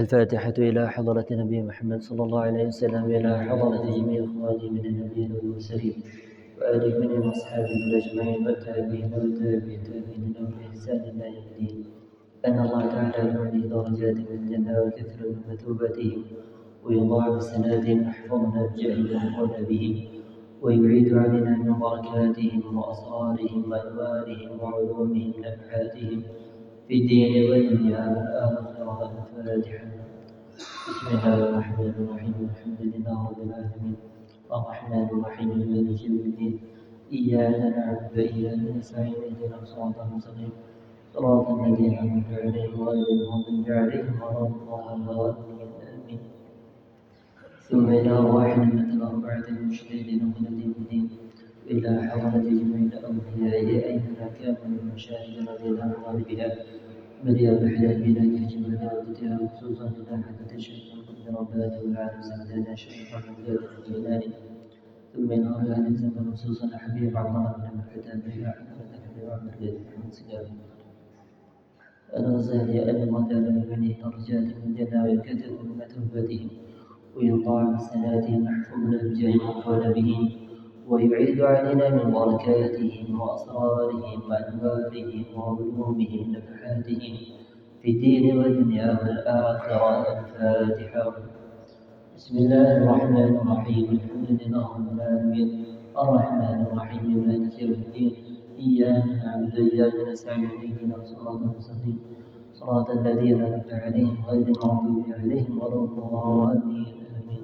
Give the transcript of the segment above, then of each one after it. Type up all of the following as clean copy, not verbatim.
الفاتحة إلى حضرة نبي محمد صلى الله عليه وسلم، إلى حضرة جميع إخواني من النبيين والمرسلين وآله من أصحابه أجمعين والتابعين والتابعين لهم بإحسان إلى يوم الدين. أن الله تعالى يعلي درجات من الجنة ويكثر من مثوبتهم ويضاعف سناتهم ويحفظنا بجاههم ونبيهم ويعيد علينا من بركاتهم وأسرارهم وأنوارهم وعلومهم ونفحاتهم في الدين والدنيا والآخرة. الفاتحة. بسم الله الرحمن الرحيم. الحمد لله رب العالمين الرحمن الرحيم مالك يوم الدين. إياك نعبد وإياك نستعين اهدنا الصراط المستقيم صراط الذين أنعمت عليهم غير المغضوب عليهم ولا الضالين. آمين. ثم إلى أرواح الأربعة المجتهدين من الدين إلى حضرة جميع الأولياء أينما كانوا من مشاهد رضي الله عنه بها بل بحلال بلا كهجم ودعوتها خصوصا إلى حدث الشيخ القدر رباته والعالم سمدنا الشيخ محمد الجيلاني. ثم إلى أهل الزمن خصوصا حبيب عبد الله بن الكتاب إلى حضرة حبيب عبد الله بن سلام الغزالي أن الله تعالى يبني درجات من الجنة ويكثر من مثوبتهم ويضاعف سناتهم ويحفظنا بجاه وقال بهم ويعيد علينا من بركاتهم وأسرارهم وأنوارهم وعلومهم ونفحاتهم في الدين والدنيا والآخرة. الفاتحة. بسم الله الرحمن الرحيم. الحمد لله رب العالمين الرحمن الرحيم مالك يوم الدين. إياك نعبد وإياك نستعين اهدنا الصراط المستقيم صراط الذين أنعمت عليهم غير المغضوب عليهم ولا الضالين. آمين.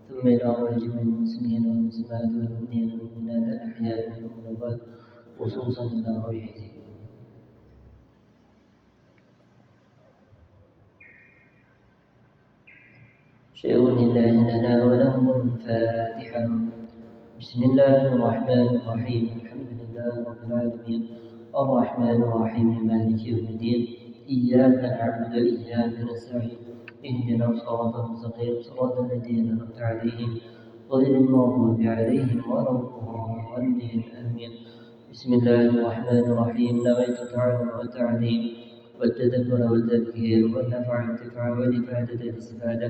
ثم إلى رجل المسلمين والمسلمات والمؤمنين والمؤمنات الأحياء منهم والأموات خصوصا إلى روحهم. شيء لله لنا ولهم. الفاتحة. بسم الله الرحمن الرحيم. الحمد لله رب العالمين الرحمن الرحيم مالك يوم الدين. إياك نعبد وإياك نستعين اهدنا الصراط المستقيم صراط الذين أنعمت عليهم غير المغضوب عليهم ولا الضالين. آمين. بسم الله الرحمن الرحيم. نويت التعلم والتعليم والتدبر والتذكير والنفع والانتفاع والإفادة الاستفادة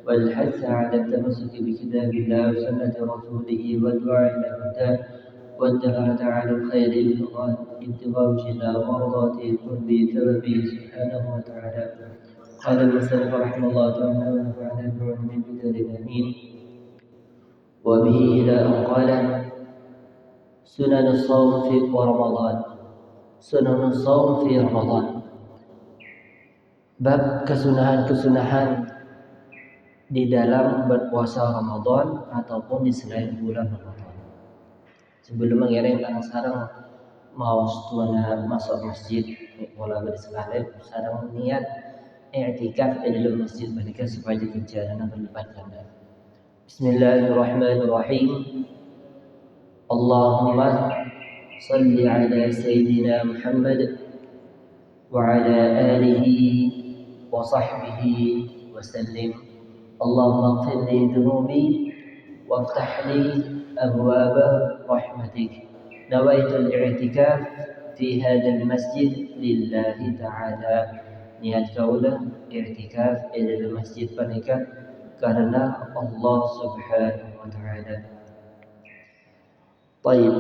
والحث على التمسك بكتاب الله وسنة رسوله والدعاء إلى الهدى والدعاء على الخير ابتغاء وجهه ومرضاته قربه ثوابه سبحانه وتعالى. قال المسلم رحمه الله تعالى ونفعنا بعلم بدر الأمين وبه إلى أن قال سنن الصوم في رمضان. سنن الصوم في رمضان. Bab kesunahan-kesunahan di dalam berpuasa Ramadan ataupun di selain bulan Ramadan. Sebelum mengiring tentang sekarang mau tuana masuk masjid wala bersekali sekarang niat i'tikaf di dalam masjid mereka supaya kerjaan berlipat ganda. Bismillahirrahmanirrahim. Allahumma salli ala sayyidina Muhammad wa ala alihi wa sahbihi wa sallim. Allahumma ighfir li dhunubi waftah li abwaba rahmatik. Nawaitul i'tikaf fi hadzal masjid lillahi ta'ala. Niat kaulah i'tikaf di dalam masjid pernikahan karena Allah Subhanahu wa ta'ala. Baik.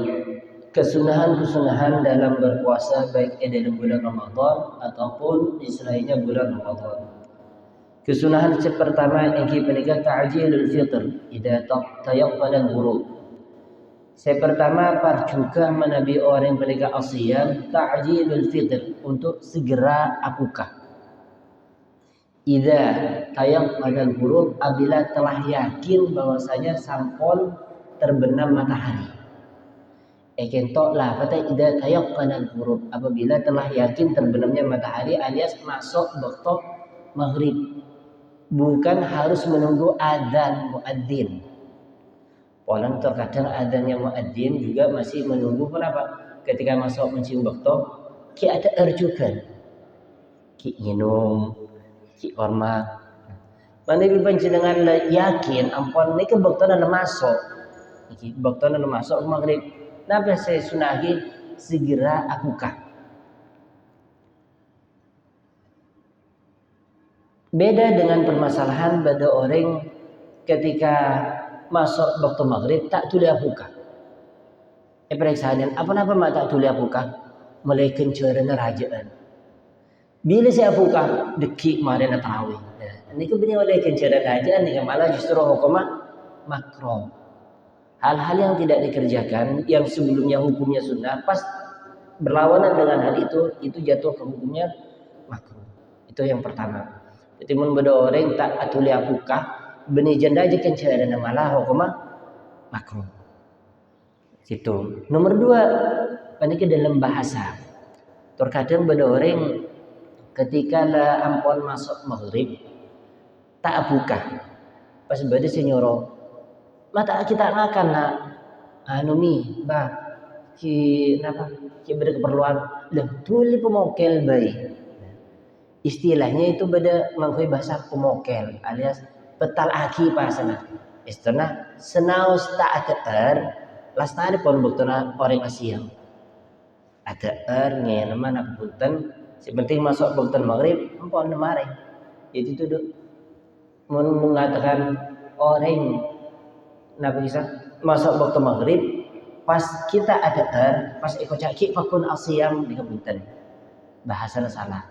Kesunahan-kesunahan dalam berpuasa baik dalam bulan Ramadan ataupun di selainnya bulan Ramadan. Kesunahan pertama yang kita ta'jilul fitr idza tayaqqana al-ghurub. Pertama juga menabi orang yang mereka asyam ta'jilul fitr untuk segera akukah. Idza tayaqqana al-ghurub apabila telah yakin bahwasanya sampul terbenam matahari. Ekentoklah kata idza tayaqqana al-ghurub apabila telah yakin terbenamnya matahari alias masuk waktu maghrib. Bukan harus menunggu adzan muadzin. Walau terkadang adzannya muadzin juga masih menunggu. Kenapa? Ketika masuk mencium waktu, ki ada erjukan, ki minum, ki hormat. Mana panjenengan yakin ampun niki waktu ada masuk, iki waktu ada masuk maghrib. Napa saya sunahi segera akukah. Beda dengan permasalahan pada orang ketika masuk waktu maghrib tak tulis buka. Periksaan apa mak tak tulis buka? Mulai kencerana rajaan. Bila saya buka dekik marin tarawih. Ini kebenar oleh kencerana rajaan ni malah justru hukumah makruh. Hal-hal yang tidak dikerjakan yang sebelumnya hukumnya sunnah pas berlawanan dengan hal itu jatuh ke hukumnya makruh. Itu yang pertama. Jadi mun beda orang tak atuli apukah benih janda aja kencerana malah hukumah makruh. Situ. Nomor 2, ini ke dalam bahasa. Terkadang beda orang ketika lah ampun masuk maghrib tak buka. Pas beda senyoro mata kita akan nak mi bah ki berkeperluan lah tuli pemokel baik. Istilahnya itu beda mengkoi bahasa pemokel alias petal aki pasana. Istilahnya senaus tak ada lastari pun buktuna orang Asia. Ada nama nak punten sepenting masuk bukten maghrib ampun mari. Itu tuh mengatakan orang Nabi Isa masuk waktu maghrib pas kita ada pas ikut caki fakun asyam di kepunten bahasa salah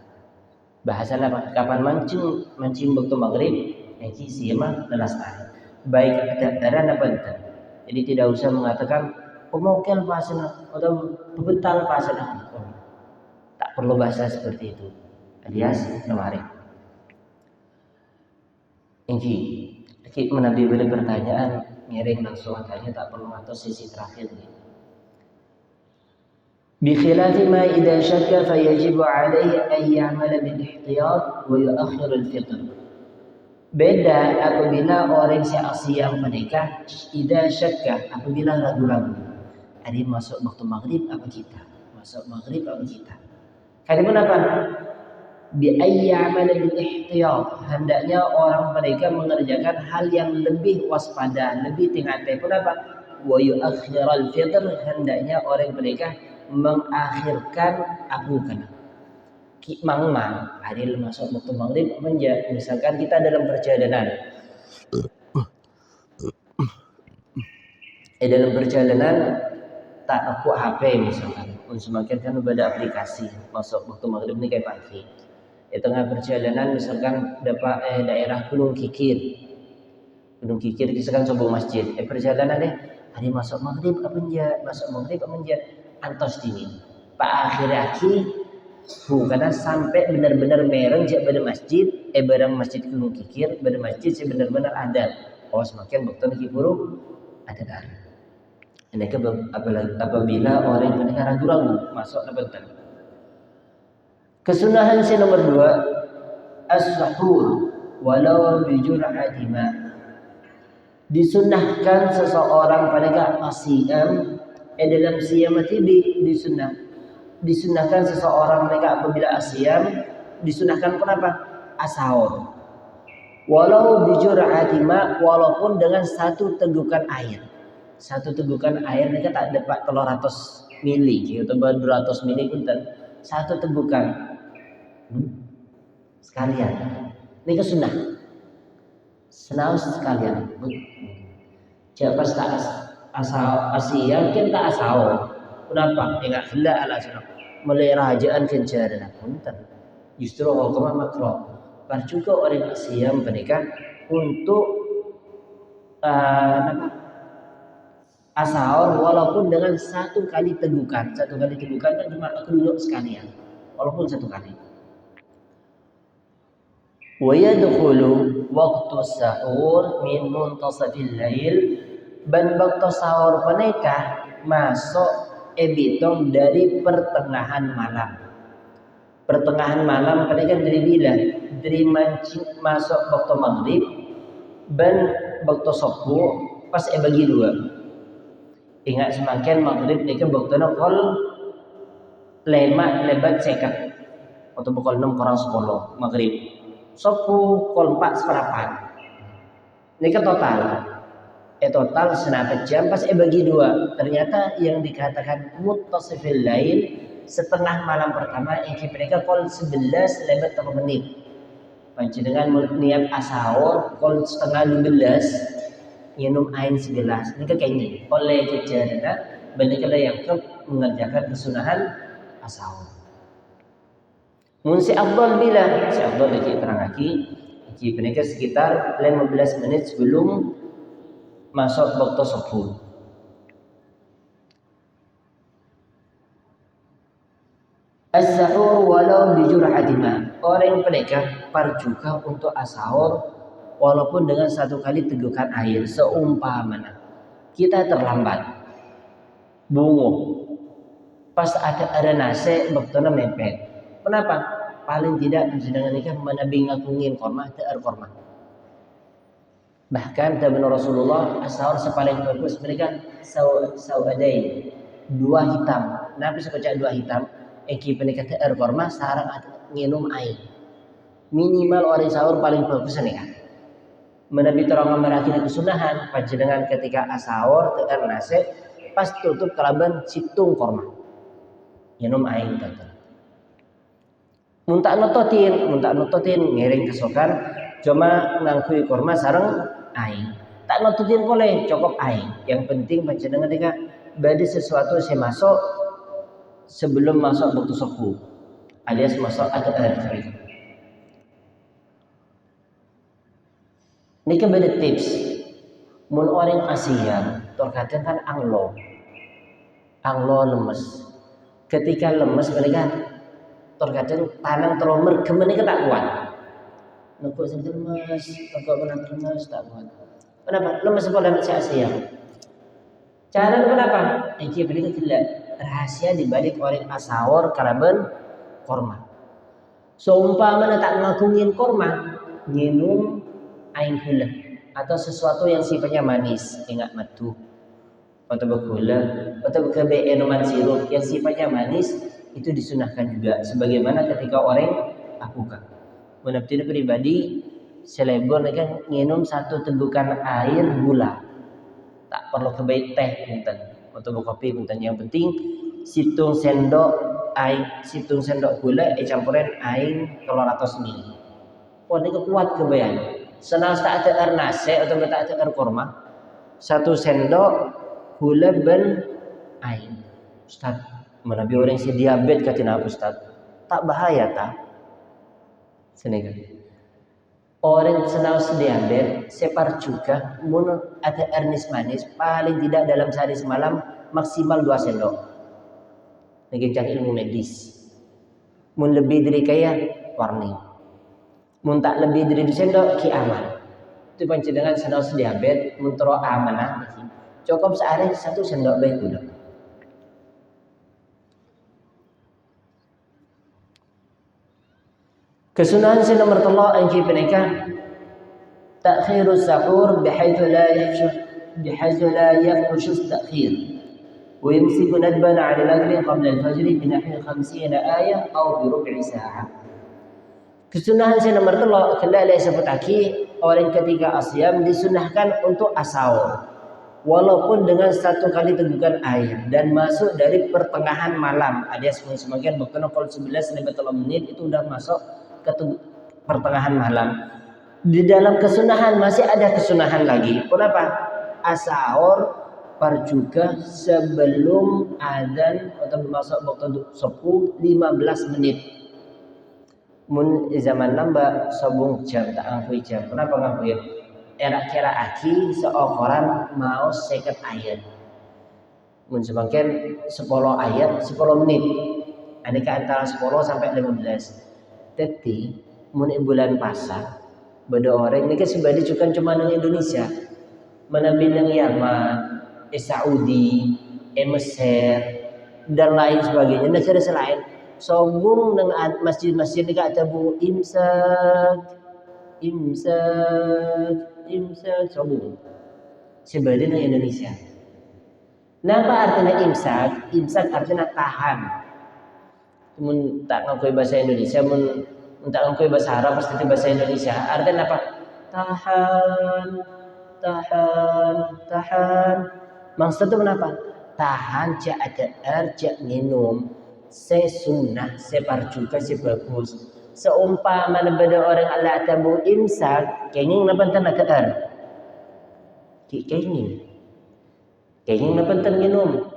bahasa apa kapan mancing waktu maghrib nanti siapa lelaskan baik ada apa entar jadi tidak usah mengatakan pemokel pasana atau pebental pasana tak perlu bahasa seperti itu alias kemarin ini Nabi beri pertanyaan ngiring langsung tanya tak perlu ngatos sisi terakhir ni. Bikhilafi ma idza syakka fayajibu alaihi an ya'mala bil ihtiyat wa yu'akhir al fitr. Beda apabila orang seasiam menikah idza syakka apabila ragu-ragu. Ada masuk waktu maghrib apa kita? Masuk maghrib apa kita? Karena apa? Bi ayya'mal bil ihtiyat hendaknya orang mereka mengerjakan hal yang lebih waspada lebih tingkat kenapa wa yu'akhiral fitr hendaknya orang mereka mengakhirkan abukan ki mangmang hari masuk waktu maghrib misalkan kita dalam perjalanan dalam perjalanan tak aku HP misalkan semakin kan ada aplikasi masuk waktu maghrib ini kayak pagi di tengah perjalanan misalkan dapat daerah Gunung Kikir misalkan sebuah masjid perjalanan hari masuk maghrib apa antos dingin pak akhir karena sampai benar-benar mereng jak pada masjid barang masjid Gunung Kikir pada masjid benar-benar ada semakin waktu kiburu ada dari ini apabila orang yang ragu-ragu masuk lebentan. Kesunahan si nomor 2 as-sahur walau bijur'ati ma. Disunahkan seseorang pada asiam dalam siam disunahkan seseorang mereka apabila asiam disunahkan kenapa? Asahur. Walau bijur'ati ma walaupun dengan satu tegukan air. Satu tegukan air mereka tak dapat 300 mili atau 200 mili pun satu tegukan sekalian ini ke sunnah senaus sekalian siapa tak asal asia kan tak asal kenapa enggak gila ala sunnah mulai rajaan kencaran punten justru hukum makruh juga orang asia mereka untuk asal walaupun dengan satu kali tegukan kan cuma kedua sekalian walaupun satu kali. Wa yadkhulu waqtu sahur min muntasafil lail dan waktu sahur menikah masuk ebitong dari pertengahan malam. Pertengahan malam mereka dari bila? Dari mancing masuk waktu maghrib dan waktu subuh pas bagi dua. Ingat semakin maghrib mereka waktu kol lema lebat sekat atau pukul 6 kurang 10 maghrib. Subuh kol 4 seperapan. Ini kan total senapa jam pas bagi dua. Ternyata yang dikatakan muttasifil lail setengah malam pertama yang mereka kol 11 lebat 3 menit. Panjenengan niat asahur kol setengah 12 minum air segelas. Ini kayaknya oleh kejadian banyak yang mengerjakan kesunahan asahur. Mun si afdal bila si afdal lagi terang lagi jika sekitar 15 menit sebelum masuk waktu subuh. As-sahur walau bijur'ati ma. Orang yang menikah juga untuk as-sahur walaupun dengan satu kali tegukan air. Seumpamanya kita terlambat bungo pas ada nasi bektona mepet. Kenapa? Paling tidak dengan nikah menabi ngakungin korma te'er korma. Bahkan tabun Rasulullah as-sahur sepaling bagus mereka sawadai dua hitam. Nabi sebaca dua hitam eki penikah te'er korma sarang nginum air. Minimal orang sahur paling bagus nih kan. Menabi terang merakini kesunahan panjenengan ketika as-sahur te'er nasi pas tutup kalaban situng korma. Nginum air kata. Muntak nototin ngiring kesokan cuma ngangkui korma sarang air. Tak nototin boleh cukup air. Yang penting panjenengan ketika badi sesuatu saya masuk sebelum masuk waktu subuh alias masuk ada air kering. Ini kan beda tips. Mun orang Asia terkadang kan anglo lemes. Ketika lemes mereka terkadang tanang terlalu mergem ini tak kuat. Nukuk sedih lemes, nukuk menang lemes tak kuat. Kenapa? Lemes sekolah si Asia. Cara kenapa? Iki beri tidak rahasia dibalik orang asawor kalaban korma. Seumpama tak ngagungin korma, minum air gula atau sesuatu yang sifatnya manis, ingat madu atau bergula atau minuman sirup yang sifatnya manis itu disunahkan juga. Sebagaimana ketika orang akukan. Menurut pribadi, selebor kan minum satu tegukan air gula. Tak perlu kebaik teh punten atau kopi punten. Yang penting situng sendok gula campuran air 300 ml. Oh ini kuat kebayang. Senang tak ada air nasi atau tak ada air korma. 1 sendok gula ben air. Ustaz, menabi orang si diabetes katina Ustaz. Tak bahaya tak? Sini kan. Orang senang diabetes separ juga mun ada air manis paling tidak dalam sehari semalam maksimal 2 sendok. Ngejar ilmu medis. Mun lebih dari kaya warning. Mun tak lebih dari 2 sendok ki aman. Itu panjenengan senang diabetes mun tero amanah. Cukup sehari 1 sendok baik gula. Kesunahan si nomor 3 yang penikah takhirus sahur bihaitsu la yafhush at-takhir wa yumsiku nadban 'ala al-akli qabla al-fajr bi nahwi 50 ayah atau bi rubi' sa'ah. Kesunahan si nomor 3 kendala sebut aki orang ketika asyam disunahkan untuk asahur walaupun dengan 1 kali tegukan air dan masuk dari pertengahan malam alias sebagian bahkan kalau 11 lebih 3 menit itu udah masuk ke pertengahan malam. Di dalam kesunahan masih ada kesunahan lagi. Kenapa? Asahur juga sebelum adzan atau masuk waktu subuh 15 menit. Mun zaman nambah sobung jam tak ngakui jam. Kenapa ngakui? Era kira aki seokoran mau seket ayat. Mun semakin 10 ayat 10 menit. Ini ke antara 10 sampai 15. Tapi mun bulan puasa beda orang ini kan sebadi juga cuma di Indonesia. Menabi nang Yaman, Saudi, Mesir dan lain sebagainya negara selain sombong dengan masjid-masjid dekat tabu imsak sombong. Sebadi nang Indonesia. Napa artinya imsak? Imsak artinya tahan. Mun tak ngakui bahasa Indonesia, mun tak ngakui bahasa Arab pasti bahasa Indonesia. Artinya apa? Tahan. Maksudnya kenapa? Tahan cak ada air cak minum. Se sunnah, se juga se bagus. Seumpama pada orang Allah tabu imsak, kenging napantan nakaar. Kenging napantan minum.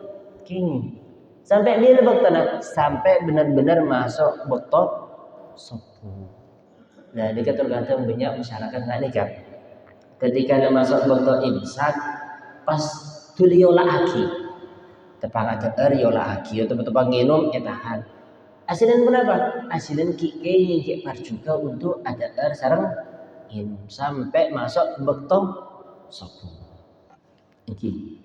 Kenging. Sampai dia lebak tanah, sampai benar-benar masuk botol sopu. Nah, dia tergantung banyak masyarakat nggak nikah. Ketika dia masuk botol imsak, pas tuliola aki, tepang ada yola aki, atau tepang minum tahan. Asilan berapa? Asilan kikenya kipar juga untuk ada sarang minum sampai masuk botol sopu. Iki.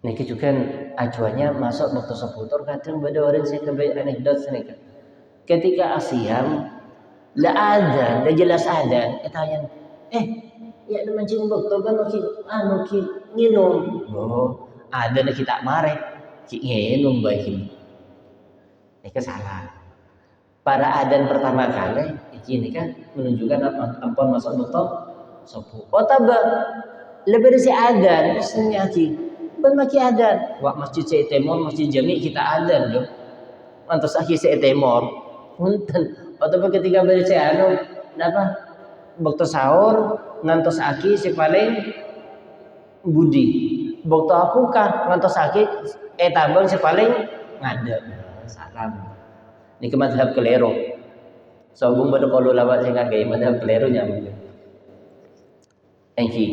Niki juga acuannya masuk botol sopu. Terkadang pada orang saya kebaik anekdot senika. Ketika asiam, la ada, dah jelas ada. Tanya, ya ada mancing botol kan mungkin minum. Oh, ada nak kita marek, minum baik ini. Ini salah. Pada adan pertama kali, ini kan menunjukkan ampun masuk botol sopu. Oh tabak, lebih dari si adan, misalnya aki, bermaki adan. Wak masjid si temor, masjid jami kita adan dong. Antos aki si temor, punten. Oh tabak ketika beri si anu, napa? Botol sahur, ngantos aki si paling budi. Botol aku kah, ngantos aki, tabang si paling ngada. Salam. Ini ke madhab kelero. Sobung pada kalau lawat saya gaya madhab kelero nyaman. Engki.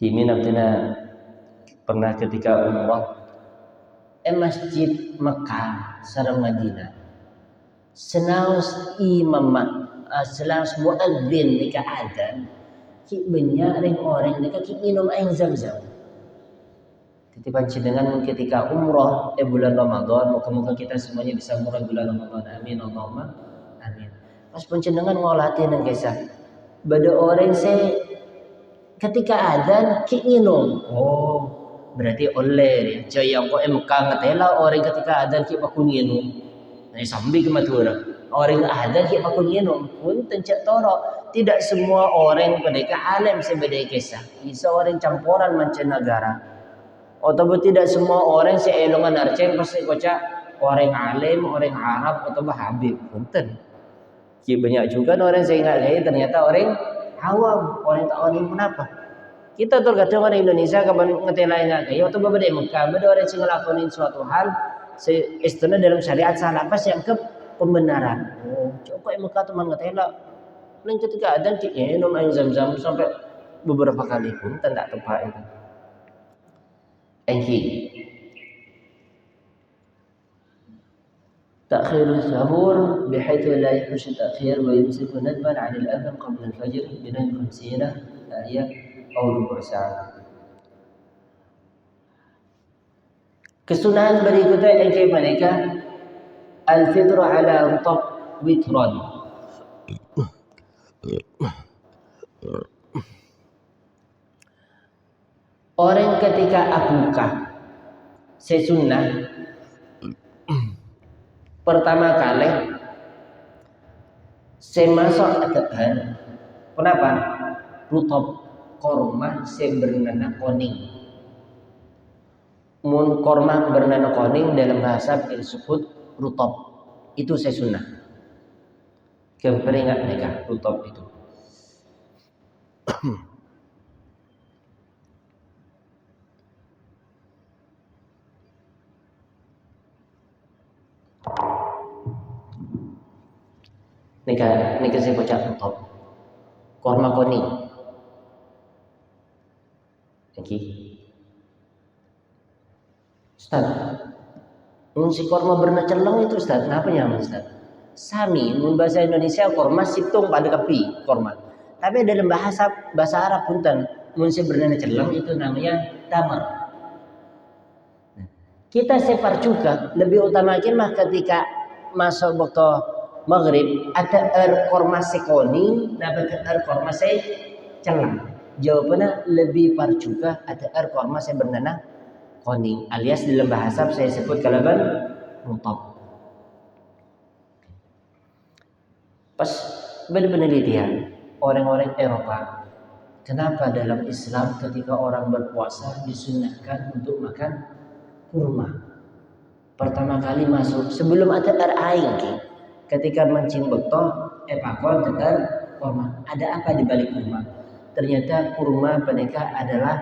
Timin abdina pernah ketika umrah masjid Mekah sareng Madinah. Senaus imam senaus muadzin nika adzan. Ki banyak orang nika ki minum air Zam-Zam. Ketiban dengan ketika umroh bulan Ramadan, moga-moga kita semuanya bisa umroh bulan Ramadan. Amin Allahumma amin. Pas pencendengan ngolatin dan kisah. Bada orang saya ketika adzan ki minum. Oh, berarti oleh jaya ko MK ngatela orang ketika adzan ki pakun minum. Nah, sambil ke matura. Orang adzan ki pakun minum pun tencak toro. Tidak semua orang pada alim sebeda kisah. Bisa orang campuran mancanegara. Atau tidak semua orang seelongan arceng pasti kocak orang alim, orang Arab atau Habib. Punten. Banyak juga orang saya ingat gaya ternyata orang awam, orang tak orang kenapa. Kita terkadang orang Indonesia kapan ngetela ingat gaya atau berbeda Mekah, berbeda orang yang ngelakonin suatu hal istilah dalam syariat salah pas yang ke pembenaran. Oh, coba Mekah teman ngetela. Dan ketika ada minum air Zam-Zam sampai beberapa kali pun tidak tepat itu. Engki. تأخير السحور بحيث لا يحدث التأخير ويمسك ندبا عن الأذان قبل الفجر بنحو 50 آية أو ربع ساعة. Kesunahan berikutnya yang mereka al-fitr ala rutab witron. Orang ketika akukah sesunnah pertama kali semasuk adhan. Kenapa? Rutab korma bernana koning. Mun korma bernana koning dalam bahasa disebut rutab. Itu sesunnah. Kemperingat mereka rutab itu. Nika saya baca rutab. Korma koning. Oke. Ustaz, mun si korma berna celeng itu Ustaz, kenapa ya Ustaz? Sami, mun bahasa Indonesia korma situng pada kepi korma. Tapi dalam bahasa Arab punten, mun si berna celeng itu namanya tamar. Kita separ juga lebih utamakan mah ketika masuk waktu maghrib ada korma sekoni, dapat korma celeng. Jawabannya lebih par juga ada korma bernana koning alias dalam bahasa saya sebut kalaban rutab. Pas penelitian orang-orang Eropa, kenapa dalam Islam ketika orang berpuasa disunahkan untuk makan kurma? pertama kali masuk sebelum ada air ketika mancing beto pakon tegar kurma. Ada apa di balik kurma? Ternyata kurma mereka adalah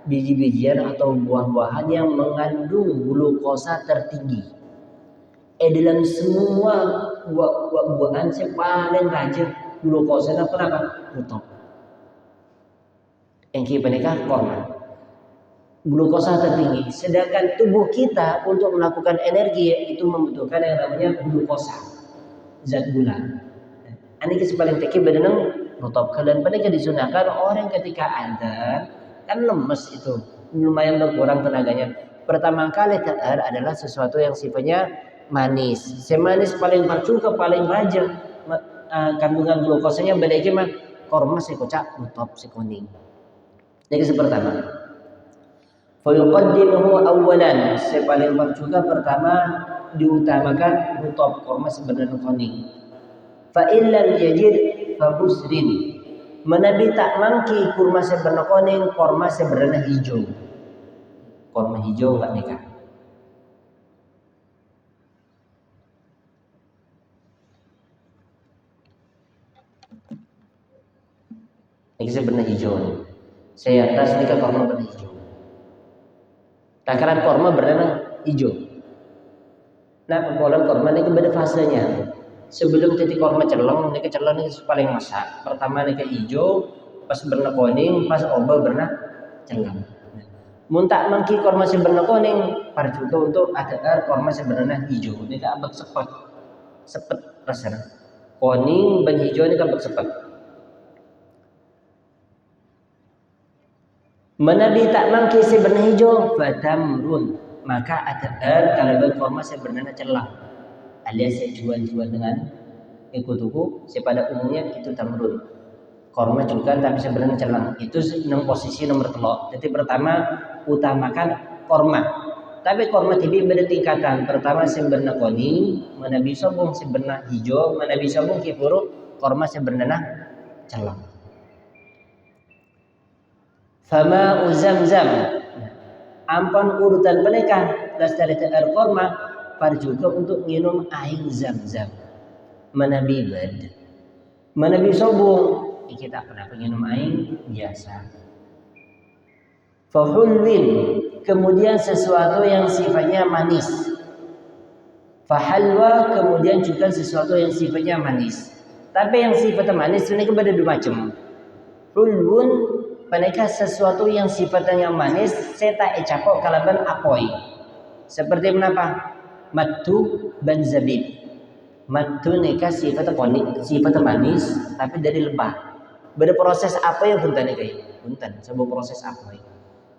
biji-bijian atau buah-buahan yang mengandung glukosa tertinggi. Dalam semua buah-buahan yang paling rajin glukosa apa? Rutop. Yang mereka kurma. Glukosa tertinggi. Sedangkan tubuh kita untuk melakukan energi itu membutuhkan yang namanya glukosa, zat gula. Ini paling tinggi berenang rutop. Kalian mereka disunahkan orang ketika ada kan lemes itu lumayan berkurang tenaganya. Pertama kali tear adalah sesuatu yang sifatnya manis. Semanis paling parcuka paling raja kandungan glukosanya beda mah korma si kocak rutop si kuning. Ini pertama. Fayuqaddimuhu awalan, sepaling juga pertama diutamakan rutop korma sebenarnya kuning. Fa illam yajid fa busrin. Menabi tak mangki kurma sebenarnya kuning, korma sebenarnya hijau. Korma hijau enggak nikah. Ini sebenarnya hijau. Saya atas nikah korma berwarna hijau. Takaran korma berwarna hijau. Nah, pembuatan korma ini beda fasenya. Sebelum titik korma celong, ini paling masak. Pertama ini hijau, pas berwarna kuning, pas oba berwarna celong. Muntah mangki korma berwarna kuning, par juga untuk ada korma berwarna hijau. Ini abek sepet rasanya. Kuning dan hijau ini abek sepet. Menabi tak mangki berwarna hijau, fatamrun. Maka ada kalau korma berwarna celang. Alias saya jual dengan ikut-ikut pada umumnya itu tamrun. Korma juga tapi sebenarnya celang. Itu posisi nomor 3. Jadi pertama utamakan korma. Tapi korma tadi beda tingkatan. Pertama sebenarnya kuning, mana bisa bung sebenarnya hijau, mana bisa bung kipuru, korma sebenarnya celang. Fama uzamzam. Ampun urutan mereka dari air korma par juga untuk minum air zam-zam. Menabi bed. Menabi sobung. Kita pernah minum air biasa. Fahulwin. Kemudian sesuatu yang sifatnya manis. Fahalwa. Kemudian juga sesuatu yang sifatnya manis. Tapi yang sifatnya manis ini kepada dua macam. Hulwun. Mereka sesuatu yang sifatnya manis. Saya tak ecapok kalaban apoi. Seperti kenapa? Matu dan zabib. Matu nikah sifatnya manis tapi dari lebah. Berproses apa yang punten nikah? Punten sebuah proses apa?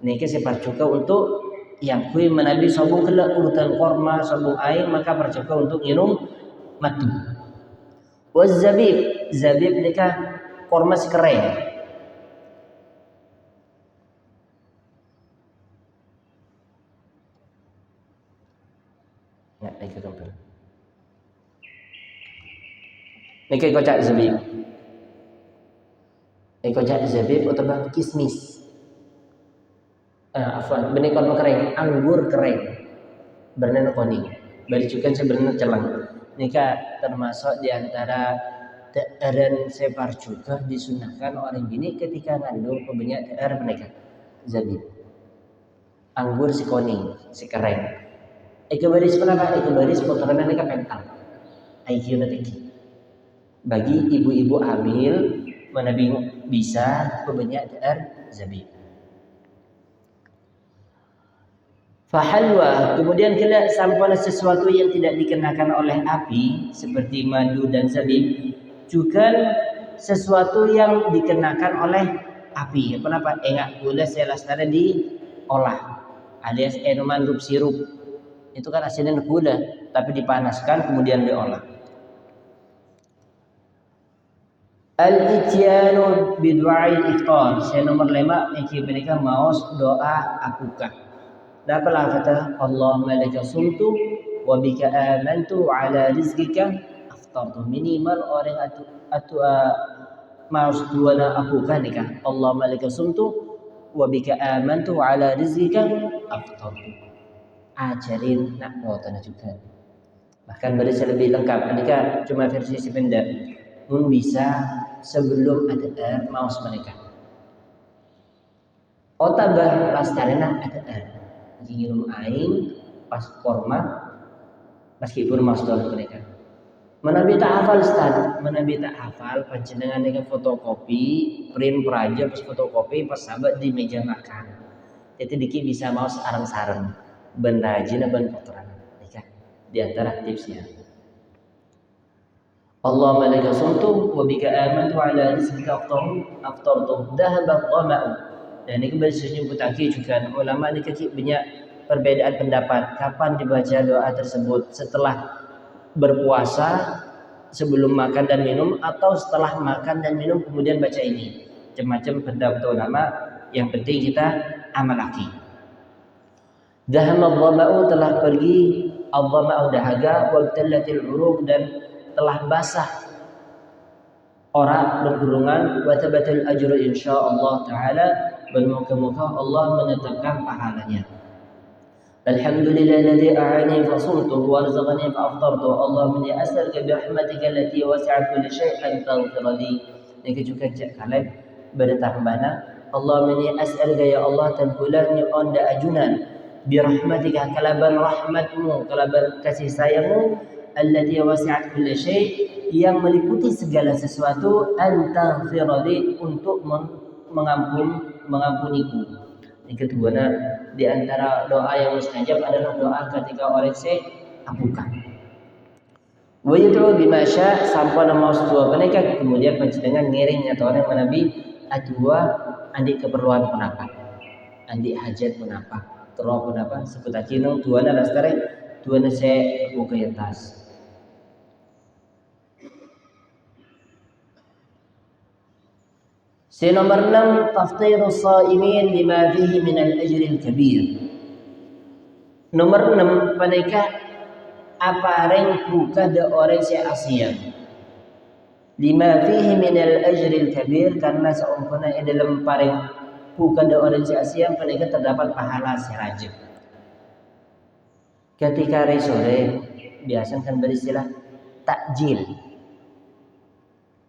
Nikah sifat juga untuk yang kui menabi sabung kena urutan korma sabung air maka bercuka untuk minum matu. Was zabib nikah korma sekering. Ini kocak zabib. Ini kocak zabib atau kismis. Benih korma kering, anggur kering, berwarna kuning. Bari juga sebenarnya celang. Ini termasuk diantara daerah separ juga disunahkan orang ini ketika ngandung pembanyak daerah mereka zabib. Anggur si kuning, si kering. Eka baris kenapa? Eka baris potongan mereka pental. IQ tinggi. Bagi ibu-ibu hamil mana bisa pembanyak daerah zabib. Fahalwa, kemudian kita sampai sesuatu yang tidak dikenakan oleh api seperti madu dan zabib juga sesuatu yang dikenakan oleh api. Kenapa? Enggak gula selastara diolah alias minuman sirup itu kan asalnya gula tapi dipanaskan kemudian diolah. Al-ityanu bidu'ail iftar. Saya nomor 5 mereka maus doa akukah. Dapat kata Allahumma laka sumtu wa bika amantu ala rizqika aftartu. Minimal orang atau maus dua akukah nikah. Allahumma laka sumtu wa bika amantu ala rizqika aftartu. ajarin nak tanah juga. Bahkan berisi lebih lengkap. Mereka cuma versi sependek. Mun bisa sebelum ATR maus mereka. Otabah pastarena ATR. Ngirim aing pas format meskipun maus dulu mereka. Menabi tak hafal Ustaz, menabi tak hafal panjenengan dengan fotokopi, print praja pas fotokopi pas sahabat di meja makan. Jadi dikit bisa mau sarang-sarang benda rajin ben kotoran. Di antara tipsnya. Allah malaka sumtu wa bika amantu ala rizqika aftartu dhahaba dhama'u. Dan ini kembali menyebutkan juga ulama ini kecil banyak perbedaan pendapat kapan dibaca doa tersebut, setelah berpuasa sebelum makan dan minum atau setelah makan dan minum kemudian baca ini. Macam-macam pendapat ulama, yang penting kita amalaki. Dhahama dhama'u, telah pergi al-dhama'u dahaga, wabtallatil uruq, dan telah basah orak bergurungan, wa tabatal ajru insyaallah taala, bermuka-muka Allah menetapkan pahalanya. Alhamdulillahilladzi a'ani fa sumtu wa razaqani fa aftartu. Allahumma inni as'aluka bi rahmatika allati wasi'at kulli syai'in taghfir li. Ini juga kalian bertambahna Allahumma inni as'aluka ya Allah tanqulani onda ajunan bi rahmatika, kalaban rahmatmu, kalaban kasih sayangmu, allati wasi'at kulli syai', yang meliputi segala sesuatu, an taghfir li, untuk mengampuniku. Yang kedua, di antara doa yang mustajab adalah doa ketika orang se apukan. Wa yad'u bima syaa, sampana maus dua mereka kemudian panjenengan ngiring atau orang menabi adua andi keperluan penapa, andi hajat penapa, terus penapa sebut acinung tuana lastare tuana se buka atas. Nomor 6, taftirus shaimin lima fihi min al-ajril kabir. Nomor 6, panika apareng buka de orang si asiam. Lima fihi min al-ajril kabir, karena seumpama dalam pareng buka de orang si asiam panika terdapat pahala si rajin. Ketika hari sore biasa kan beristilah takjil,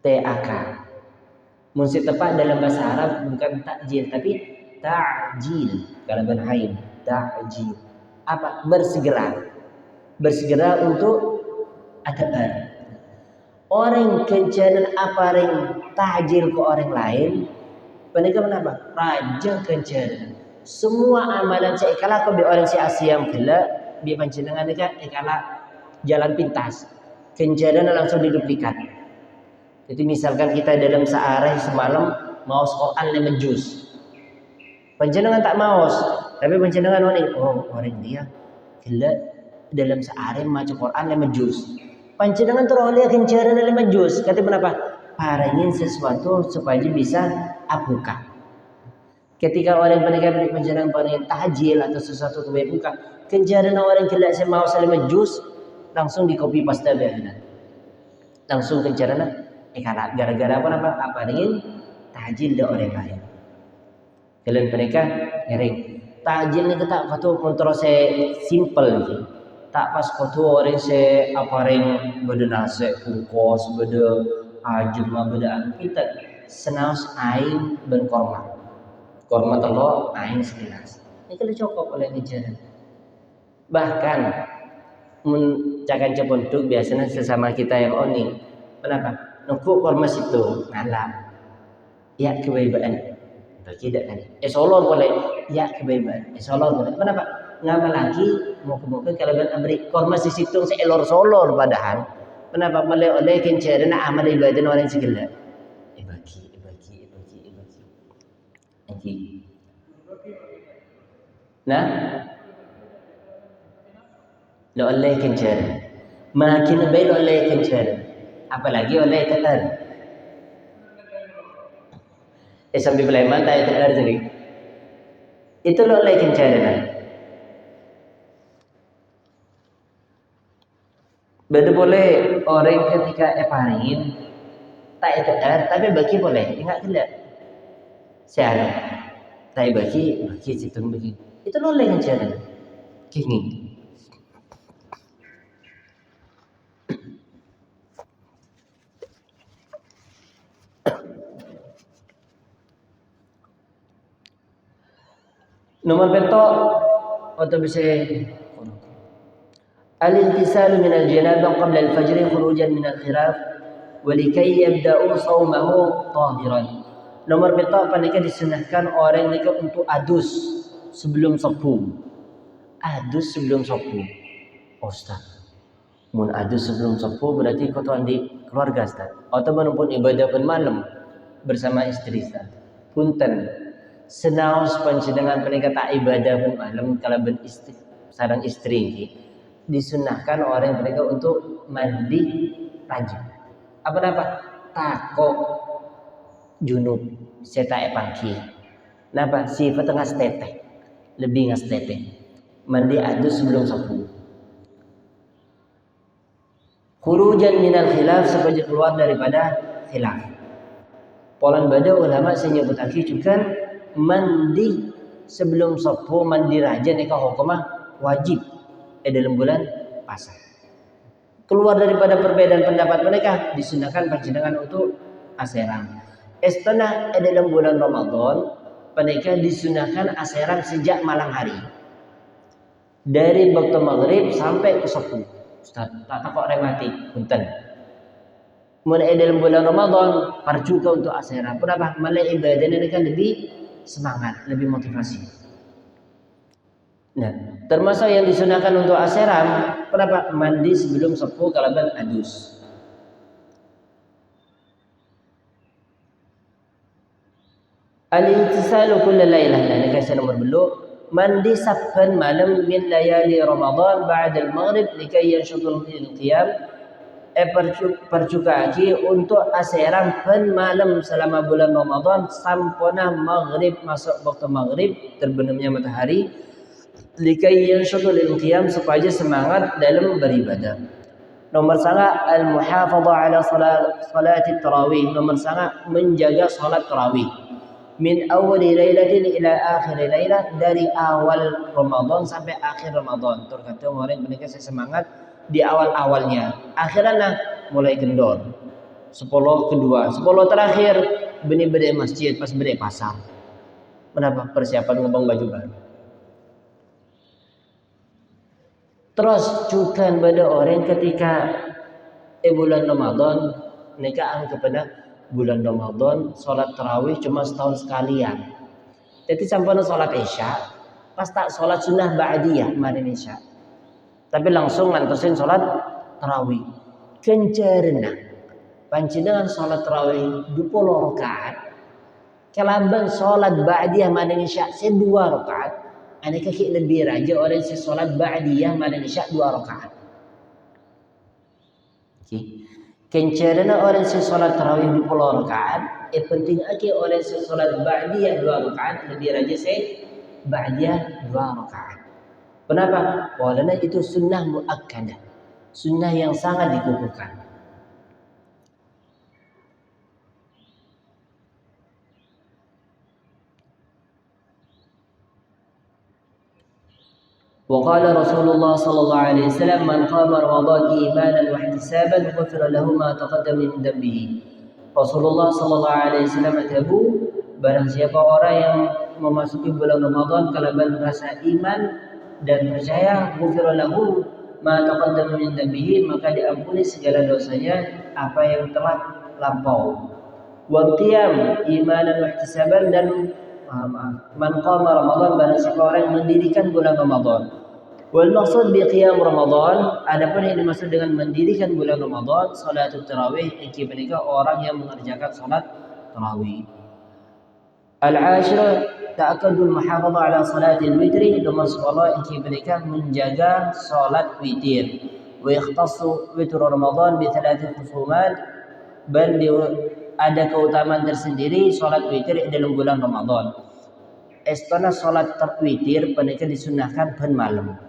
TAK. Mesti tepat dalam bahasa Arab bukan takjil tapi ta'jil, kalau berhain ta'jil. Apa? Bersegera untuk adab. Orang kencanan apa ring ta'jil ke orang lain, mereka kenapa? Raja kencanan. Semua amalan saya ikala ke orang si Asyam gila, bi panjenengan nika ikala jalan pintas. Kencanan langsung diduplikat. Jadi misalkan kita dalam sehari semalam maus Quran 5 juz. Panjenengan tak maus, tapi panjenengan orang dia gila dalam sehari maca Quran 5 juz. Panjenengan teroleh kencaran 5 juz. Kata kenapa? Parangin sesuatu supaya bisa apuka. Ketika orang pendekat panjenengan parangin tahjil atau sesuatu kebaik buka, kencaran orang gila saya maus 5 juz, langsung di copy paste benar. Langsung kencaran karena gara-gara apa ingin tahjil da orang lain. Kalian mereka ngering tahjil ni tak foto kontrol saya simple ni. Tak pas foto orang saya apa ring beda nasi kukos beda ajuma beda kita senaus aing ben korma telur aing sekilas. Ini kalau cukup oleh kejaran. Bahkan mencakan cepuntuk biasanya sesama kita yang oni. Kenapa? Nunggu korma situ ngalah ya kebaibaan bagi tidak kan solor boleh ya kebaibaan solor boleh kenapa ngamal lagi muka-muka kalau amri korma si situ seelor solor padahal kenapa boleh oleh kencerna amal ibadah orang segala bagi nah lo oleh kencerna makin baik oleh kencerna apalagi oleh tetar. Sambil belajar tak tetar jadi. Itu lo oleh kencaran. Beda boleh orang ketika eparin tak tetar tapi bagi boleh ingat tidak. Saya tak bagi situ bagi. Itu lo oleh kencaran. Kini. Nomor betok atau bisa al-intisalu min al-janabah qabla al-fajr khurujan min al-khilaf walikai yabda'u sawmahu tahiran. Nomor betok panika disunahkan orang mereka untuk adus sebelum sapu. Adus sebelum sapu. Ustaz, mun adus sebelum sapu berarti kotoran di keluarga, Ustaz. Atau pun ibadah pun malam bersama istri, Ustaz. Punten senaos panjenengan panika tak ibadah pun malam kalau ben istri sareng istri ini disunahkan orang mereka untuk mandi rajin. Apa takok junub setae pangki. Napa sifat ngas teteh lebih ngas teteh mandi adus sebelum sapu. Khurujan minal khilaf supaya keluar daripada khilaf. Polan bada ulama menyebutake juga mandi sebelum sapu mandi rajin eka hukumah wajib dalam bulan puasa. Keluar daripada perbedaan pendapat mereka disunahkan panjenengan untuk aseram. Istana dalam bulan Ramadan mereka disunahkan aseram sejak malam hari. Dari waktu maghrib sampai ke sapu. Ustaz, tak takut rematik, punten. Mulai dalam bulan Ramadan parjuka untuk aseram. Kenapa? Malah ibadahnya mereka lebih semangat, lebih motivasi. Nah, termasuk yang disunahkan untuk aseram, kenapa? Mandi sebelum sapu kalaban adus. Al-intisalu kulla lailah. Nah, ini kasih nomor beluk. Mandi saban malam min layali Ramadan ba'da al-maghrib likai yanshudul qiyam. Percukaki untuk aseram pen malam selama bulan Ramadan sampuna maghrib masuk waktu maghrib terbenamnya matahari likai yanshudul qiyam supaya semangat dalam beribadah. Nomor sangat al-muhafadhah ala salati tarawih. Nomor sangat menjaga salat tarawih. Min awali lailatin ila akhir lailah, dari awal Ramadan sampai akhir Ramadan. Terkata orang mereka semangat di awal-awalnya. Akhirnya mulai kendor. 10 kedua, 10 terakhir benih-benih masjid pas benih pasar. Kenapa? Persiapan ngembang baju baru. Terus juga pada orang ketika bulan Ramadan mereka kepada bulan Ramadan sholat tarawih cuma setahun sekalian. Jadi sampai sholat isya pas tak sholat sunnah ba'diyah marin isya, tapi langsung ngantesin sholat tarawih. Kencerna panjenengan sholat tarawih 20 rakaat kelaban sholat ba'diyah marin isya 2 rakaat. Ane kaki lebih raja orang si sholat ba'diyah marin isya 2 rakaat. Okay. Kencerna orang si sholat tarawih 20 rakaat, penting ake orang si sholat ba'diyah 2 rakaat lebih raja si ba'diyah 2 rakaat. Kenapa? Karena itu sunnah muakkadah, sunnah yang sangat dikukuhkan. وقال رسول الله صلى الله عليه وسلم من قام رمضان إيمانا واحتسابا غفر له ما تقدم من ذنبه. Rasulullah sallallahu alaihi wasallam tabu, barang siapa orang yang memasuki bulan Ramadan kalaban rasa iman dan percaya, ghufira lahu ma taqaddama min dhanbihi, maka diampuni segala dosanya apa yang telah lampau. Wa qiyam imanan wa ihtisaban, dan man qama Ramadan, barang siapa orang yang mendirikan bulan Ramadan. Wal maksud bi qiyam Ramadan, adapun yang dimaksud dengan mendirikan bulan Ramadan salatul tarawih, iki mereka orang yang mengerjakan salat tarawih. Al-ashir ta'akkadul muhafadhah ala salatil witri. Nomor 10 iki mereka menjaga salat witir. Wa yakhtassu witr Ramadan bi 3 khusumat, dan ada keutamaan tersendiri salat witir dalam bulan Ramadan. Istana salat witir mereka disunahkan pen malam.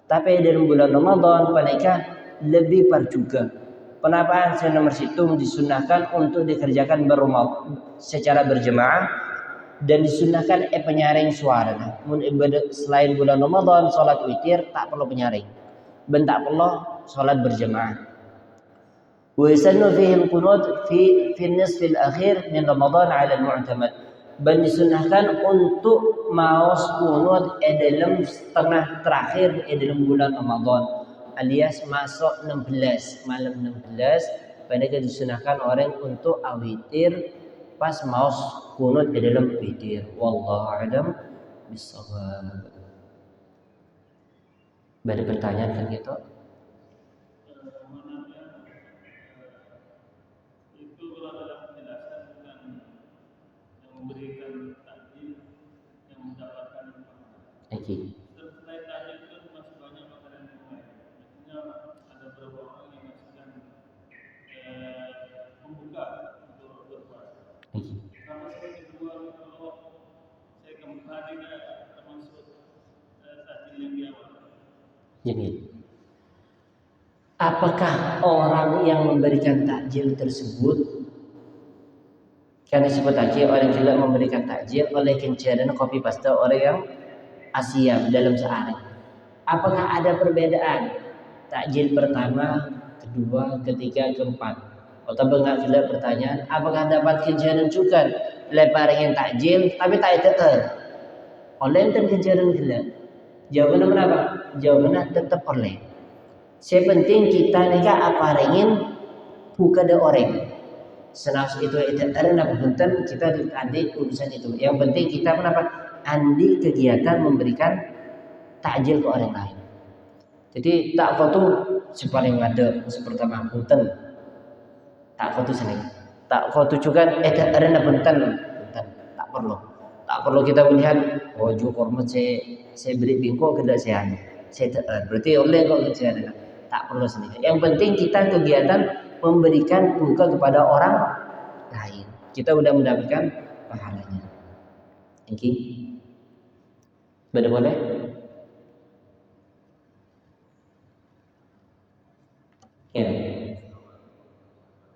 Tapi dalam bulan Ramadan mereka lebih perjuga. Kenapa? Nomor situ disunahkan untuk dikerjakan secara berjemaah. dan disunahkan penyaring suara. Mun ibadah selain bulan Ramadan salat witir tak perlu penyaring. Ben tak perlu salat berjamaah. Wa yusannu fihi al-qunut fi nisf al-akhir min Ramadan 'ala al-mu'tamad. Ben disunahkan untuk maos kunut dalam setengah terakhir dalam bulan Ramadan alias masuk 16 malam 16 pada disunahkan orang untuk awitir pas maos kunut dalam witir. Wallahu a'lam bishawab. Ada pertanyaan kan gitu? Itu kalau dalam penjelasan bukan yang memberikan takjil yang mendapatkan Oke. selain takjil itu masih banyak makanan yang lain. Maksudnya ada beberapa orang yang ngasihkan pembuka untuk berpuasa. Sama seperti kedua kalau saya kembali termasuk takjil yang di awal. Jadi, apakah orang yang memberikan takjil tersebut karena sebut tadi orang gila memberikan takjil oleh kencing kopi pasta orang yang Asia dalam sehari. Apakah ada perbedaan takjil pertama, kedua, ketiga, keempat? Atau enggak gila pertanyaan, apakah dapat kencing juga lebar yang takjil tapi tak teter? Oleh dan kencing gila. Jawabannya berapa? Jawabannya tetap oleh. Sepenting kita nikah apa ingin buka de orang. Senas itu karena punten kita adik urusan itu. Yang penting kita kenapa? Andi kegiatan memberikan takjil ke orang lain. Jadi tak foto sepaling ada seperti punten. Tak foto sini. Tak foto juga karena punten. Tak perlu. Tak perlu kita melihat wajah hormat saya beri bingko kedak saya. Saya berarti oleh kok saya tak perlu sini. Yang penting kita kegiatan memberikan buka kepada orang lain. Kita sudah mendapatkan pahalanya. Oke. Boleh? Ya.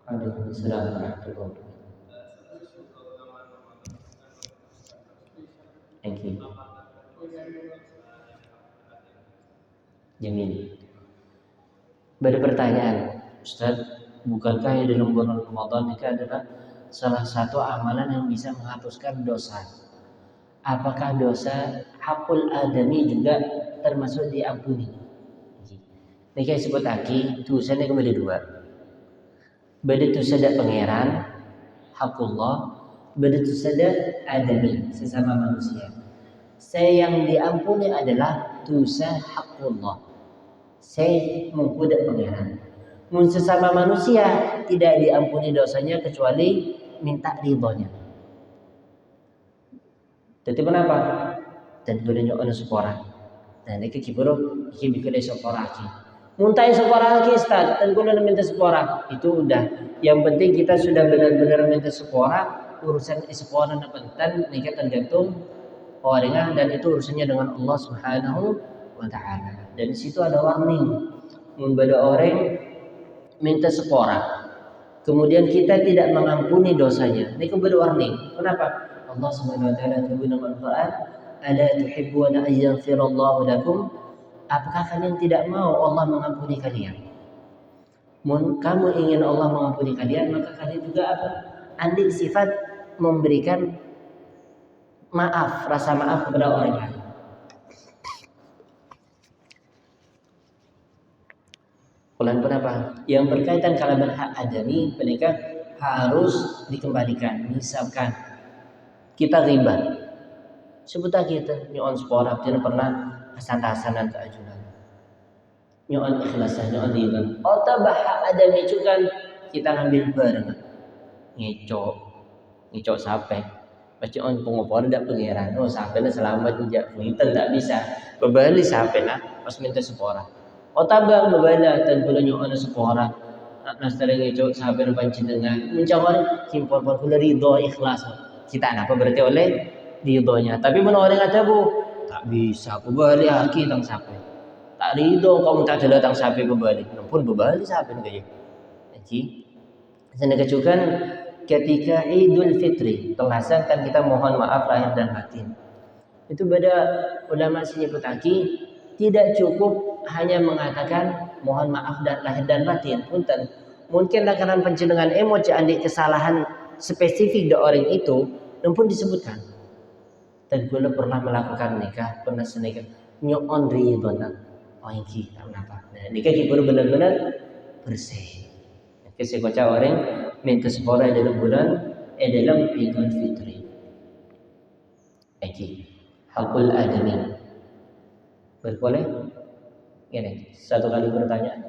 Ada sedang Thank you. Jamin. Berpertanyaan, Ustaz, bukankah dalam bulan Ramadan itu adalah salah satu amalan yang bisa menghapuskan dosa? Apakah dosa hakul adami juga termasuk diampuni? Ini kayak sebut lagi, dosanya kembali dua. Beda dosa ada pangeran, hakullah, beda dosa ada adami, sesama manusia. Saya yang diampuni adalah dosa hakullah. Saya mengkuda pangeran. Mun sesama manusia tidak diampuni dosanya kecuali minta ridhonya. Jadi kenapa? Dan dulunya ono sepora. Dan iki kiburu iki bikin sepora lagi. Muntai sepora lagi Ustaz, dan kulo minta sepora. Itu udah. Yang penting kita sudah benar-benar minta sepora. Urusan sepora na penting nika tergantung orangnya dan itu urusannya dengan Allah Subhanahu wa ta'ala. Dan di situ ada warning mempada orang minta sepora kemudian kita tidak mengampuni dosanya. Ini kepada warning. Kenapa? Allah Subhanahu wa ta'ala dalam Al-Qur'an, "Ala tuhibbuna an yaghfirallahu lakum?" Apakah kalian tidak mau Allah mengampuni kalian? Kamu ingin Allah mengampuni kalian, maka kalian juga apa? Andi sifat memberikan maaf, rasa maaf kepada orang lain. Ulang kenapa? Yang berkaitan kalaban hak adami, mereka harus dikembalikan. Misalkan kita riba, sebutlah kita nyon sepora, tidak pernah kesantasanan keajunan. Nyon ikhlasan, nyon riba. Otak hak adami juga kita ngambil bareng, ngicok sampai. Macam on pengopor tidak pengiran. Oh sampai lah selamat tidak, kita tidak bisa. Berbalik sampai lah, pas minta sepora. Otabang berbalik dan punya orang sepora. Nastareng itu sampai panci dengan mencawar kimpor pula ridho ikhlas. Kita apa berarti oleh ridhonya. Tapi mana orang kata bu tak bisa berbalik haki tang sampai. Tak ridho kamu tak ada tang sampai berbalik. Pun berbalik sampai gaya. Jadi, sana kecukan ketika Idul Fitri, terlaksanakan kita mohon maaf lahir dan batin. Itu beda ulama menyebut lagi, tidak cukup hanya mengatakan mohon maaf dan lahir dan batin. Punten, mungkin karena pencendengan emosi andi kesalahan spesifik dari orang itu, pun disebutkan. Dan gue pernah melakukan nikah, pernah senikah, nyon ridona, oh ini kenapa? Nah, nikah kita benar-benar bersih. Kisah kocak orang minta sepora dalam bulan dalam Idul Fitri. Oke, hakul adami. Boleh? Ini satu kali bertanya.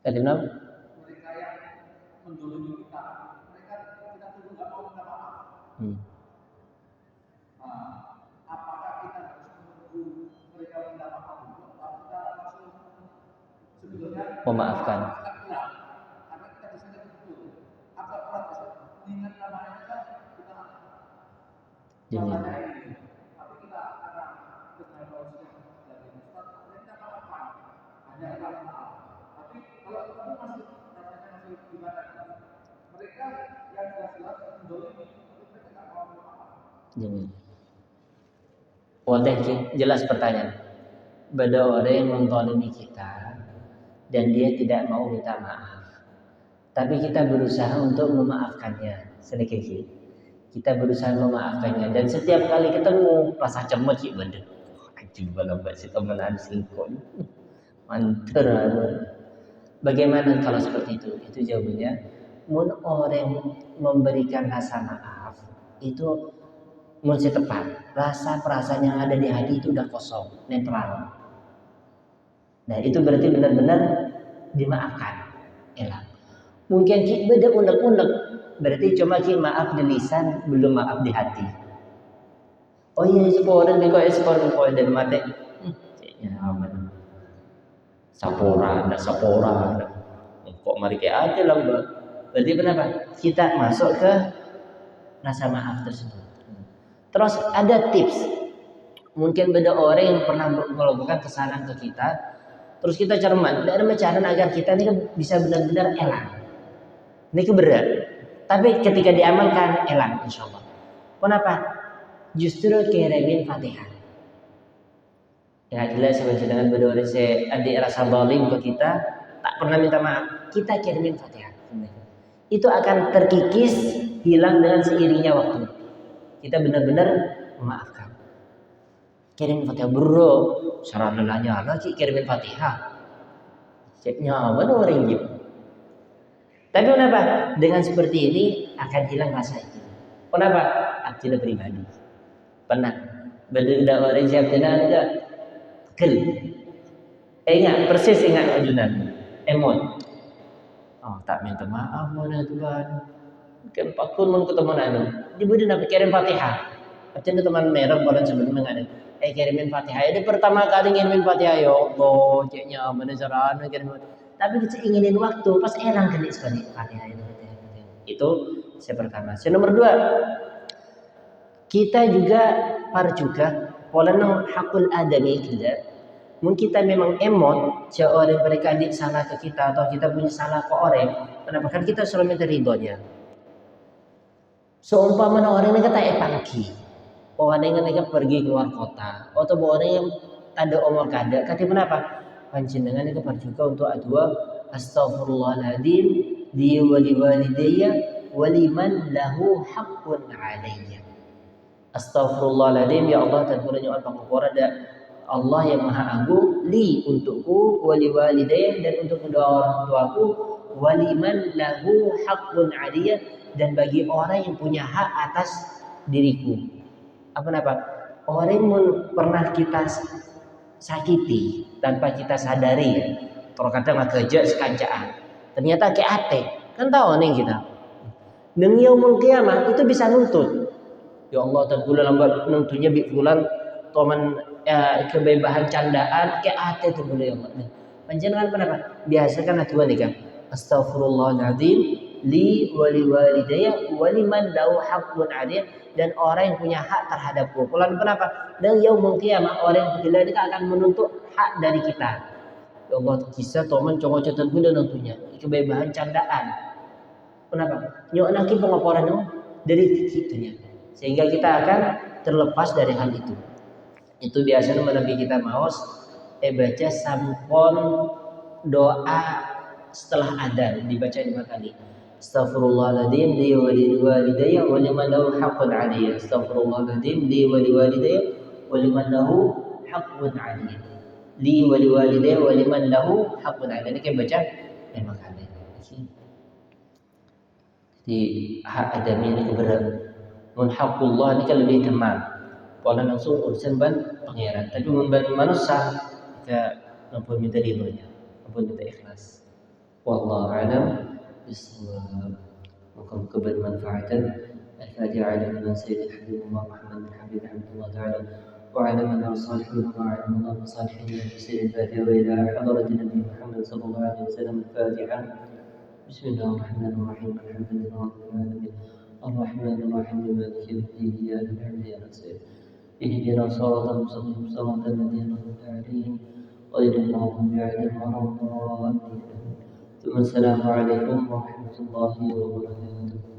Tadi kenapa? Mereka yang mendolimi kita, mereka kita tuh nggak mau minta maaf. Apakah kita harus menunggu mereka minta maaf dulu, atau kita langsung sebelumnya memaafkan? Karena kita di sana betul. Apa protes? Ingat namanya saja kita. Tapi kita akan dengan manusia dari Ustaz, kita maafkan. Hanya maaf. Tapi kalau kamu masih rasanya masih gimana? Mereka yang jelas-jelas mendolimi, mereka nggak mau maaf. Wadah jelas pertanyaan. Beda orang yang mentolimi kita dan dia tidak mau minta maaf, tapi kita berusaha untuk memaafkannya sedikit. Kita berusaha memaafkannya dan setiap kali ketemu rasa cemet sih benda. Coba lambat si teman selingkuh. Manter. Bagaimana kalau seperti itu? Itu jawabannya. Mun orang memberikan rasa maaf itu mesti tepat. Rasa perasaan yang ada di hati itu udah kosong, netral. Nah itu berarti benar-benar dimaafkan. Elah. Mungkin kita beda unek-unek, berarti cuma kita maaf di lisan, belum maaf di hati. Oh iya, seporan beko seporan kau dan mate. Ya aman. Sapora, kok mari kayak aja lah mbak. Berarti kenapa? Kita masuk ke rasa maaf tersebut. Terus ada tips. Mungkin beda orang yang pernah melakukan kesalahan ke kita, terus kita cermat dan cara agar kita ini bisa benar-benar elang. Ini berat. Tapi ketika diamalkan elang insyaallah. Kenapa? Justru kirimin Fatihah. Ya jelas sebenarnya dengan beda orang adik rasa zalim ke kita, tak pernah minta maaf, kita kirimin Fatihah. Itu akan terkikis, hilang dengan seiringnya waktu. Kita benar-benar memaafkan. Kirim Fatihah bro, sarana nanya lagi kirimin Fatihah. Ceknya mana orang gitu. Tapi kenapa? Dengan seperti ini akan hilang rasa itu. Kenapa? Akidah pribadi. Pernah beda orang siap tenang enggak? Kel. Ingat persis ingat ajunan. Emon. Oh tak minta maaf mana Tuhan. Kan pakun mun ketemu anu. Dibudi nak kirim Fatihah. Macam teman merah bulan sebelum mengadak. Kirimin Fatihah. Ini pertama kali ngirimin Fatihah ya Allah, ceknya mana caranya kirim. Tapi kita inginin waktu pas elang kena sekali Fatihah itu. Itu yang pertama. Yang nomor 2, kita juga juga pola hakul adami kita. Mungkin kita memang emot, seorang mereka adik salah ke kita atau kita punya salah ke orang, kenapa kan kita selalu minta ridhonya. Seumpama orang ini kata pagi, orang yang mereka pergi keluar kota, atau orang yang ada umur kada, kata kenapa? Panjenengan itu juga untuk adua astaghfirullahaladzim di wali walidayya waliman lahu haqqun alayya. Astaghfirullahaladzim ya Allah terpunya Allah kepada Allah yang maha agung li untukku wali walidayya dan untuk kedua orang tuaku waliman lahu haqqun alayya dan bagi orang yang punya hak atas diriku. Apa? orang yang pernah kita sakiti tanpa kita sadari ya. Kalau kadang ngegejek sekancaan, ternyata kayak ate, kan tahu nih kita. Neng yaumul qiyamah itu bisa nuntut. Ya Allah, terbulan lambat nuntunya bi fulan toman kebebahan candaan kayak ate terbulan ya Allah. Panjenengan kenapa? Biasa kan atuan nih kan. Astaghfirullahaladzim li wali walidayya waliman lahu haqqun alayya, dan orang yang punya hak terhadapku. Fulan kenapa? Dan yaumul qiyamah orang yang bila akan menuntut hak dari kita. Ya Allah, kisah toman congok terbulan tentunya kebebahan candaan. Kenapa? Nyok nanti pengaporan dari itunya, sehingga kita akan terlepas dari hal itu. Itu biasanya menabi kita maos baca sampon doa setelah adzan dibaca 5 kali. Astaghfirullahaladzim li wa li walidayya wa liman lahu haqqun alayya. Astaghfirullahaladzim li wa li walidayya wa liman lahu haqqun alayya. Li wa li walidayya wa liman lahu haqqun alayya. Ini kita baca 5 kali. Di hak adami ini keberat. Mun haqqullah ini kan lebih tenang. Kalau langsung urusan ban pangeran. Tapi mun ban manusia kita mampu minta ridhonya, mampu minta ikhlas. Wallahu a'lam bishawab. Moga bermanfaatan. Al-Fatihah ala sayyidil habib Muhammad bin Habib rahimahullah ta'ala wa ala man salihin wa ala man salihin bi sayyidil Fatihah wa ila hadrat Nabi Muhammad sallallahu alaihi wasallam. Al-Fatihah. Bismillahirrahmanirrahim. Alhamdulillahi rabbil alamin. Ar-Rahmanir-Rahim. Maliki yawmiddin. Iyyaka na'budu wa iyyaka nasta'in. اهدنا الصراط المستقيم صراط الذين أنعمت عليهم غير المغضوب عليهم ولا الضالين. ثم السلام عليكم ورحمة الله وبركاته.